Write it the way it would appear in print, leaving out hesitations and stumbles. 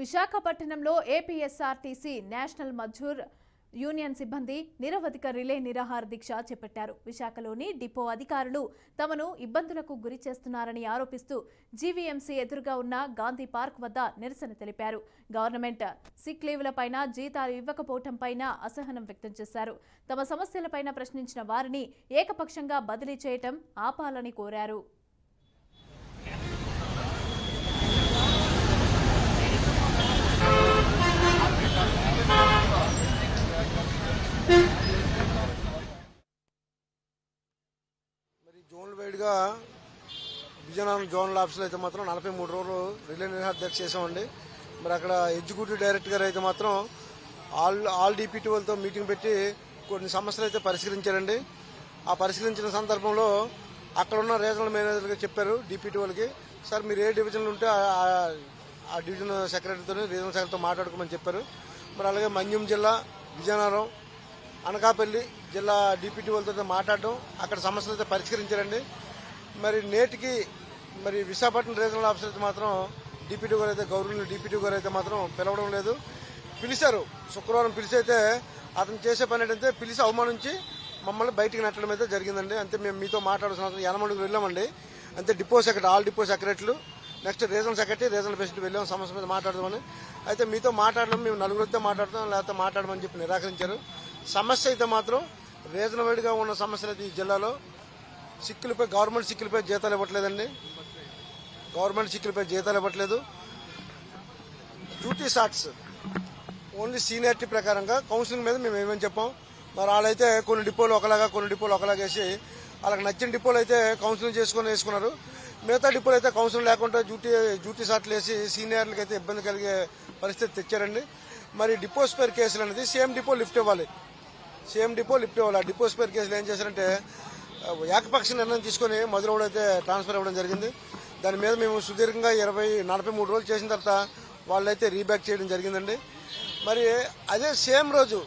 విశాఖపట్నంలో APSRTC national Mazdoor union సిబ్బంది నిరవధిక రిలే నిరాహార దీక్ష చేపట్టారు. విశాఖలోని డిపో అధికారులు తమను ఇబ్బందులకు గురి చేస్తున్నారని ఆరోపిస్తూ జీవీఎంసీ ఎదురుగా ఉన్న గాంధీ పార్క్ వద్ద నిరసన తెలిపారు. గవర్నమెంట్ సిక్ లీవ్లపైన జీతాలు ఇవ్వకపోవడంపైన అసహనం వ్యక్తం చేశారు. తమ సమస్యలపైన ప్రశ్నించిన వారిని ఏకపక్షంగా బదిలీ చేయటం ఆపాలని కోరారు. జోన్ వైడ్గా విజయనగరం జోనల్ ఆఫీసులో అయితే మాత్రం 43 రోజులు రిలే నిరాహార దీక్ష చేసామండి. మరి అక్కడ ఎగ్జిక్యూటివ్ డైరెక్టర్ గారు అయితే మాత్రం ఆల్ డిపిటీ వాళ్ళతో మీటింగ్ పెట్టి కొన్ని సమస్యలు అయితే పరిష్కరించారండి. ఆ పరిష్కరించిన సందర్భంలో అక్కడ ఉన్న రీజనల్ మేనేజర్గా చెప్పారు డిపిటీ వాళ్ళకి, సార్ మీరు ఏ డివిజన్లు ఉంటే ఆ డివిజన్ సెక్రటరీతో రీజనల్ సెక్రటరీతో మాట్లాడుకోమని చెప్పారు. మరి అలాగే మన్యం జిల్లా, విజయనగరం, అనకాపల్లి జిల్లా డిప్యూటీ వాళ్ళతో మాట్లాడడం, అక్కడ సమస్యలు అయితే పరిష్కరించారండి. మరి నేటికి మరి విశాఖపట్నం రీజనల్ ఆఫీసర్ అయితే మాత్రం డిప్యూటీ గారు అయితే గౌరవ డిప్యూటీ గారు అయితే మాత్రం పిలవడం లేదు. పిలిచారు, శుక్రవారం పిలిచి అయితే అతను చేసే పని ఏంటంటే పిలిచి అవమానించి మమ్మల్ని బయటికి నెట్టడం అయితే జరిగిందండి. అంతే మేము మీతో మాట్లాడాల్సిన యనమడుగు వెళ్ళామండి. అంతే డిపో సెక్రటరీ, ఆల్ డిపో సెక్రటరీలు, next regional secretary, regional president వెళ్ళాం సమస్య మీద మాట్లాడదామని. అయితే మీతో మాట్లాడడం మేము నలుగురితో మాట్లాడతాం, లేకపోతే మాట్లాడమని చెప్పి నిరాకరించారు. సమస్య అయితే మాత్రం రీజనల్ వైడ్గా ఉన్న సమస్యలు అయితే ఈ జిల్లాలో సిక్కులపై, గవర్నమెంట్ సిక్కులపై జీతాలు ఇవ్వట్లేదండి. గవర్నమెంట్ సిక్కులపై జీతాలు ఇవ్వట్లేదు. డ్యూటీ షార్ట్స్ ఓన్లీ సీనియారిటీ ప్రకారంగా కౌన్సిలింగ్ మీద మేము ఏమేమి చెప్పాం. మరి వాళ్ళైతే కొన్ని డిపోలు ఒకలాగా, కొన్ని డిపోలు ఒకలాగా వేసి వాళ్ళకి నచ్చిన డిపోలు అయితే కౌన్సిలింగ్ వేసుకున్నారు. మిగతా డిపోలు అయితే కౌన్సిలింగ్ లేకుండా డ్యూటీ షార్ట్లు వేసి సీనియర్లకి అయితే ఇబ్బంది కలిగే పరిస్థితి తెచ్చారండి. మరి డిపో స్పేర్ కేసులు అనేది సేమ్ డిపో లిఫ్ట్ ఇవ్వాలి. ఆ డిపో స్పేర్ కేసులు ఏం చేశారంటే ఏకపక్ష నిర్ణయం తీసుకుని మధురవాడ అయితే ట్రాన్స్ఫర్ ఇవ్వడం జరిగింది. దాని మీద మేము సుదీర్ఘంగా 43 రోజులు చేసిన తర్వాత వాళ్ళైతే రీబ్యాక్ చేయడం జరిగిందండి. మరి అదే సేమ్ రోజు